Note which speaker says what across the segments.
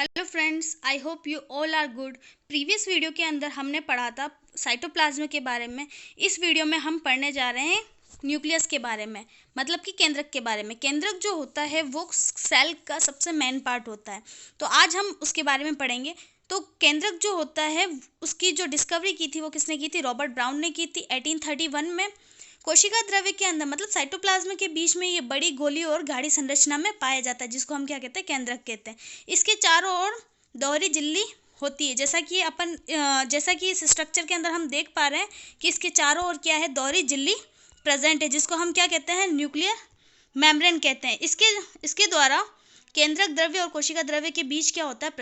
Speaker 1: Hello friends, I hope you all are good. Previous video के अंदर हमने पढ़ा था साइटोप्लाज्म के बारे में। इस वीडियो में हम पढ़ने जा रहे हैं न्यूक्लियस के बारे में, मतलब कि केंद्रक के बारे में। केंद्रक जो होता है वो सेल का सबसे मेन पार्ट होता है, तो आज हम उसके बारे में पढ़ेंगे। तो केंद्रक जो होता है उसकी जो डिस्कवरी की थी वो किसने की थी? रॉबर्ट ब्राउन ने की थी 1831 में। कोशिका द्रव्य के अंदर मतलब साइटोप्लाज्म के बीच में ये बड़ी गोली और गाढ़ी संरचना में पाया जाता है, जिसको हम क्या कहते हैं? केंद्रक कहते हैं। इसके चारों ओर दोहरी झिल्ली होती है, जैसा कि इस स्ट्रक्चर के अंदर हम देख पा रहे हैं कि इसके चारों ओर क्या है? दोहरी झिल्ली प्रेजेंट है, जिसको हम क्या कहते हैं? न्यूक्लियर मेम्ब्रेन कहते हैं। इसके द्वारा केंद्रक द्रव्य और कोशिका द्रव्य के बीच क्या होता है?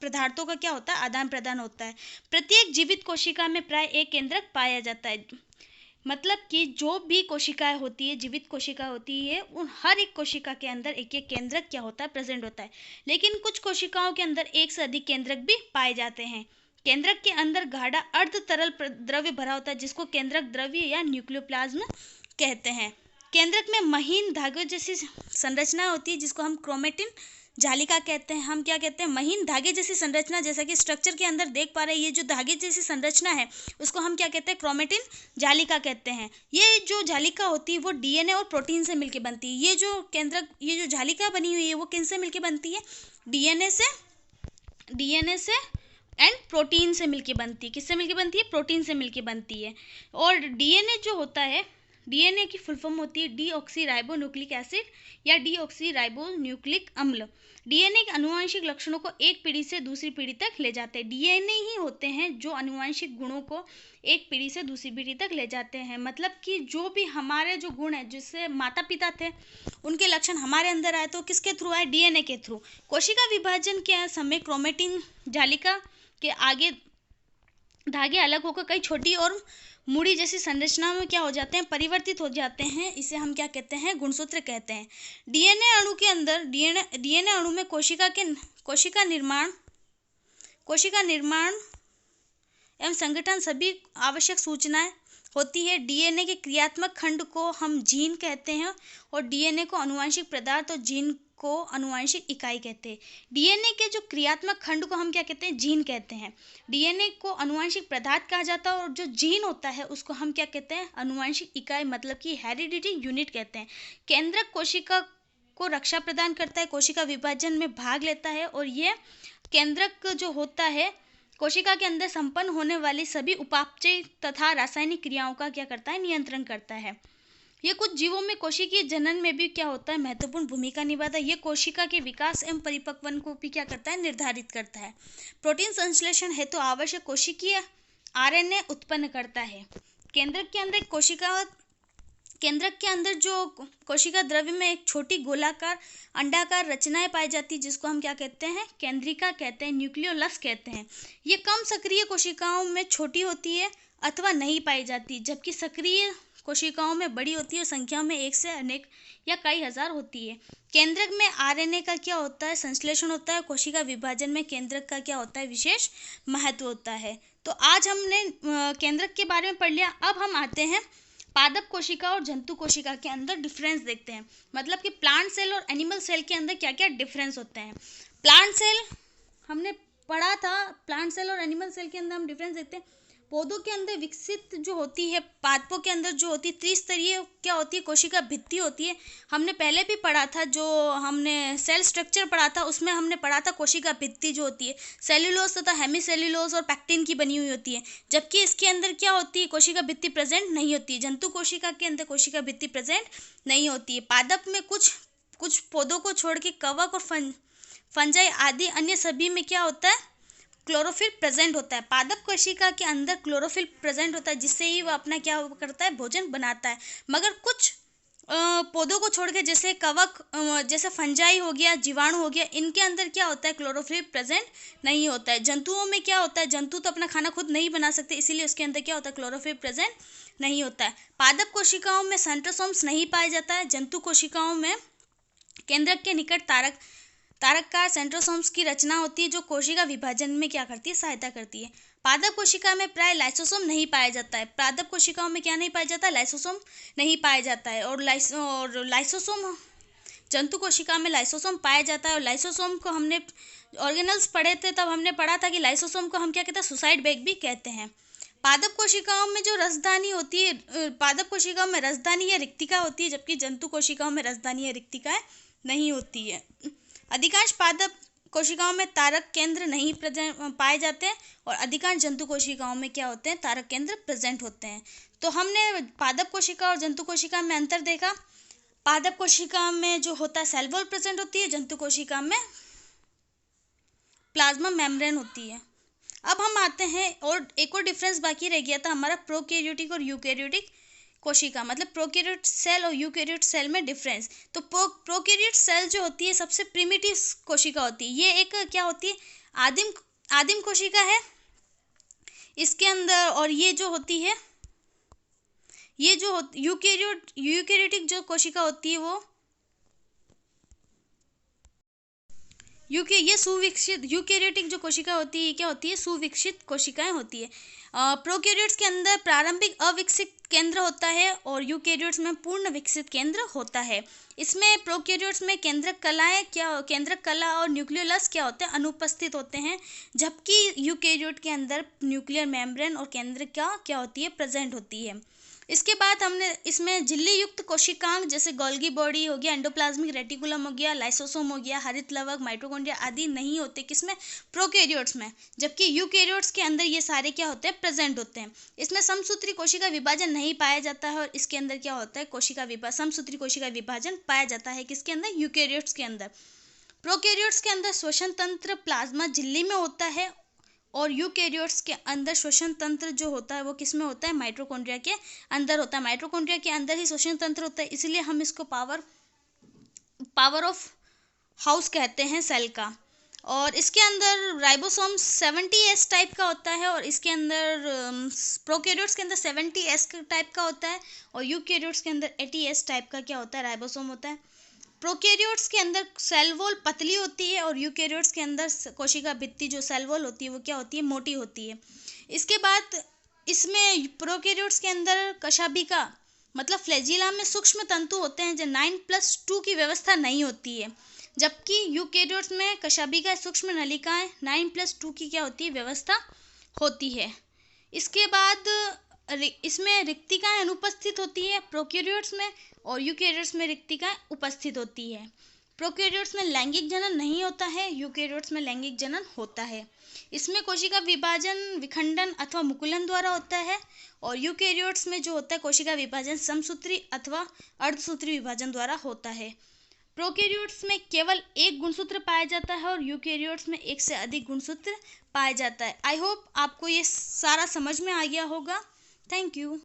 Speaker 1: पदार्थों का क्या होता है? आदान प्रदान होता है। प्रत्येक जीवित कोशिका में प्राय एक केंद्रक पाया जाता है। मतलब कि जो भी कोशिकाएं होती है, जीवित कोशिका होती है, उन हर एक कोशिका के अंदर एक एक केंद्रक क्या होता है? प्रेजेंट होता है। लेकिन कुछ कोशिकाओं के अंदर एक से अधिक केंद्रक भी पाए जाते हैं। केंद्रक के अंदर गाढ़ा अर्ध तरल द्रव्य भरा होता है, जिसको केंद्रक द्रव्य या न्यूक्लियोप्लाज्म कहते हैं। केंद्रक में महीन धागे जैसी संरचना होती है, जिसको हम क्रोमेटिन जालिका कहते हैं। हम क्या कहते हैं? महीन धागे जैसी संरचना। जैसा कि स्ट्रक्चर के अंदर देख पा रहे हैं, ये जो धागे जैसी संरचना है उसको हम क्या कहते हैं? क्रोमेटिन जालिका कहते हैं। ये जो जालिका होती है वो डीएनए और प्रोटीन से मिलकर बनती है। ये जो जालिका बनी हुई है वो किन से मिलकर बनती है? डीएनए से एंड प्रोटीन से मिलके बनती है। किससे मिलके बनती है? प्रोटीन से मिलके बनती है। और डीएनए जो होता है, डीएनए की फुल फॉर्म होती है डीऑक्सी राइबो न्यूक्लिक एसिड या डीऑक्सी राइबो न्यूक्लिक अम्ल। डीएनए के आनुवंशिक लक्षणों को एक पीढ़ी से दूसरी पीढ़ी तक ले जाते हैं। डीएनए ही होते हैं जो आनुवंशिक गुणों को एक पीढ़ी से दूसरी पीढ़ी तक ले जाते हैं। मतलब कि जो भी हमारे जो गुण है, जिससे माता पिता थे, उनके लक्षण हमारे अंदर आए तो किसके थ्रू आए? डीएनए के थ्रू। कोशिका विभाजन के समय क्रोमेटिन जालिका के आगे धागे अलग होकर कई छोटी और मुड़ी जैसी संरचना में क्या हो जाते हैं? परिवर्तित हो जाते हैं। इसे हम क्या कहते हैं? गुणसूत्र कहते हैं। डीएनए अणु के अंदर डीएनए अणु में कोशिका निर्माण एवं संगठन सभी आवश्यक सूचनाएं होती है। डीएनए के क्रियात्मक खंड को हम जीन कहते हैं और डीएनए को आनुवंशिक पदार्थ और जीन को आनुवंशिक इकाई कहते हैं। डीएनए के जो क्रियात्मक खंड को हम क्या कहते हैं? जीन कहते हैं। डीएनए को आनुवंशिक पदार्थ कहा जाता है और जो जीन होता है उसको हम क्या कहते हैं? आनुवंशिक इकाई, मतलब कि हेरिडिटी यूनिट कहते हैं। केंद्रक कोशिका को रक्षा प्रदान करता है, कोशिका विभाजन में भाग लेता है और ये केंद्रक जो होता है कोशिका के अंदर संपन्न होने वाली सभी उपापचय तथा रासायनिक क्रियाओं का क्या करता है? नियंत्रण करता है। ये कुछ जीवों में कोशिकीय जनन में भी क्या होता है? महत्वपूर्ण भूमिका निभाता है। ये कोशिका के विकास एवं परिपक्वन को भी क्या करता है? निर्धारित करता है। प्रोटीन संश्लेषण हेतु आवश्यक कोशिकीय आरएनए उत्पन्न करता है। केंद्रक के अंदर जो कोशिका द्रव्य में एक छोटी गोलाकार अंडाकार रचनाएं पाई जाती है, जिसको हम क्या कहते हैं? केंद्रिका कहते हैं, न्यूक्लियोलस कहते हैं। ये कम सक्रिय कोशिकाओं में छोटी होती है अथवा नहीं पाई जाती, जबकि सक्रिय कोशिकाओं में बड़ी होती है, संख्या में एक से अनेक या कई हजार होती है। केंद्रक में आरएनए का क्या होता है? संश्लेषण होता है। कोशिका विभाजन में केंद्रक का क्या होता है? विशेष महत्व होता है। तो आज हमने केंद्रक के बारे में पढ़ लिया। अब हम आते हैं पादप कोशिका और जंतु कोशिका के अंदर डिफरेंस देखते हैं। मतलब कि प्लांट सेल और एनिमल सेल के अंदर क्या क्या डिफरेंस होते हैं। प्लांट सेल हमने पढ़ा था, प्लांट सेल और एनिमल सेल के अंदर हम डिफरेंस देखते हैं। पौधों के अंदर विकसित जो होती है, पादपों के अंदर जो होती है त्रिस्तरीय क्या होती है? कोशिका भित्ति होती है। हमने पहले भी पढ़ा था, जो हमने सेल स्ट्रक्चर पढ़ा था उसमें हमने पढ़ा था कोशिका भित्ति जो होती है सेल्यूलोज तथा हेमीसेल्यूलोज और पैक्टिन की बनी हुई होती है, जबकि इसके अंदर क्या होती है? कोशिका भित्ति प्रेजेंट नहीं होती है। जंतु कोशिका के अंदर कोशिका भित्ति प्रेजेंट नहीं होती है। पादप में कुछ पौधों को छोड़ के कवक और फंजाई आदि अन्य सभी में क्या होता है? क्लोरोफिल प्रेजेंट होता है। पादप कोशिका के अंदर क्लोरोफिल प्रेजेंट होता है, जिससे ही वह अपना क्या करता है? भोजन बनाता है। मगर कुछ पौधों को छोड़ के, जैसे कवक, जैसे फंजाई हो गया, जीवाणु हो गया, इनके अंदर क्या होता है? क्लोरोफिल प्रेजेंट नहीं होता है। जंतुओं में क्या होता है? जंतु तो अपना खाना खुद नहीं बना सकते, इसीलिए उसके अंदर क्या होता है? क्लोरोफिल प्रेजेंट नहीं होता है। पादप कोशिकाओं में सेंट्रोसोम्स नहीं पाया जाता है। जंतु कोशिकाओं में केंद्रक के निकट तारककार सेंट्रोसोम्स की रचना होती है, जो कोशिका विभाजन में क्या करती है? सहायता करती है। पादप कोशिका में प्राय लाइसोसोम नहीं पाया जाता है। पादप कोशिकाओं में क्या नहीं पाया जाता? लाइसोसोम नहीं पाया जाता है। और लाइसोसोम जंतु कोशिका में लाइसोसोम पाया जाता है और लाइसोसोम को हमने ऑर्गेनल्स पढ़े थे तब हमने पढ़ा था कि लाइसोसोम को हम क्या कहते हैं, सुसाइड बैग भी कहते हैं। पादप कोशिकाओं में जो रसदानी होती है, पादप कोशिकाओं में रसदानी या रिक्तिका होती है, जबकि जंतु कोशिकाओं में रसदानी या रिक्तिकाएं नहीं होती है। अधिकांश पादप कोशिकाओं में तारक केंद्र नहीं पाए जाते हैं और अधिकांश जंतु कोशिकाओं में क्या होते हैं, तारक केंद्र प्रेजेंट होते हैं। तो हमने पादप कोशिका और जंतु कोशिका में अंतर देखा। पादप कोशिका में जो होता है सेल वॉल प्रेजेंट होती है, जंतु कोशिका में प्लाज्मा मेम्ब्रेन होती है। अब हम आते हैं और एक और डिफरेंस बाकी रह गया था हमारा प्रोकैरियोटिक और यूकैरियोटिक कोशिका, मतलब प्रोकैरियोट सेल और यूकैरियोट सेल में डिफरेंस। तो प्रोकैरियोट सेल जो होती है सबसे प्रिमिटिव कोशिका होती है। ये एक क्या होती है, आदिम कोशिका है इसके अंदर। और ये जो होती है, ये जो यूकैरियोटिक जो कोशिका होती है वो ये सुविकसित, यूकैरियोटिक जो कोशिका होती है क्या होती है, सुविकसित कोशिकाएं होती है। प्रोकैरियोट्स के अंदर प्रारंभिक अविकसित केंद्र होता है और यूकैरियोट्स में पूर्ण विकसित केंद्र होता है। इसमें प्रोकैरियोट्स में केंद्रक कला और न्यूक्लियोलस क्या होते हैं, अनुपस्थित होते हैं, जबकि यूकैरियोट के अंदर न्यूक्लियर मेम्ब्रेन और केंद्र क्या होती है, प्रेजेंट होती है। इसके बाद हमने इसमें झिल्ली युक्त कोशिकांग जैसे गोल्गी बॉडी हो गया, एंडोप्लाज्मिक रेटिकुलम हो गया, लाइसोसोम हो गया, हरित लवक, माइटोकॉन्ड्रिया आदि नहीं होते किसमें, प्रोकैरियोट्स में, जबकि यूकैरियोट्स के अंदर ये सारे क्या होते हैं, प्रेजेंट होते हैं। इसमें समसूत्री कोशिका विभाजन नहीं पाया जाता है और इसके अंदर क्या होता है, समसूत्री कोशिका विभाजन पाया जाता है किसके अंदर, यूकैरियोट्स के अंदर। प्रोकैरियोट्स के अंदर श्वसन तंत्र प्लाज्मा झिल्ली में होता है और यूकैरियोट्स के अंदर श्वसन तंत्र जो होता है वो किस में होता है, माइटोकॉन्ड्रिया के अंदर होता है। माइटोकॉन्ड्रिया के अंदर ही श्वसन तंत्र होता है, इसलिए हम इसको पावर ऑफ हाउस कहते हैं सेल का। और इसके अंदर राइबोसोम 70S टाइप का होता है और इसके अंदर प्रोकैरियोट्स के अंदर 70S टाइप का होता है और यूकैरियोट्स के अंदर 80S टाइप का क्या होता है, राइबोसोम होता है। प्रोकैरियोट्स के अंदर सेल वॉल पतली होती है और यूकैरियोट्स के अंदर कोशिका भित्ति जो सेल वॉल होती है वो क्या होती है, मोटी होती है। इसके बाद इसमें प्रोकैरियोट्स के अंदर कशाभिका मतलब फ्लैजिला में सूक्ष्म तंतु होते हैं जो 9+2 की व्यवस्था नहीं होती है, जबकि यूकैरियोट्स में कशाभिका सूक्ष्म नलिकाएं 9+2 की क्या होती है, व्यवस्था होती है। इसके बाद इसमें रिक्तिकाएं अनुपस्थित होती है प्रोकैरियोट्स में और यूकैरियोट्स में रिक्तिकाएं उपस्थित होती है। प्रोकैरियोट्स में लैंगिक जनन नहीं होता है, यूकैरियोट्स में लैंगिक जनन होता है। इसमें कोशिका विभाजन विखंडन अथवा मुकुलन द्वारा होता है और यूकैरियोट्स में जो होता है कोशिका विभाजन समसूत्री अथवा अर्धसूत्री विभाजन द्वारा होता है। प्रोकैरियोट्स में केवल एक गुणसूत्र पाया जाता है और यूकैरियोट्स में एक से अधिक गुणसूत्र पाया जाता है। आई होप आपको ये सारा समझ में आ गया होगा। Thank you.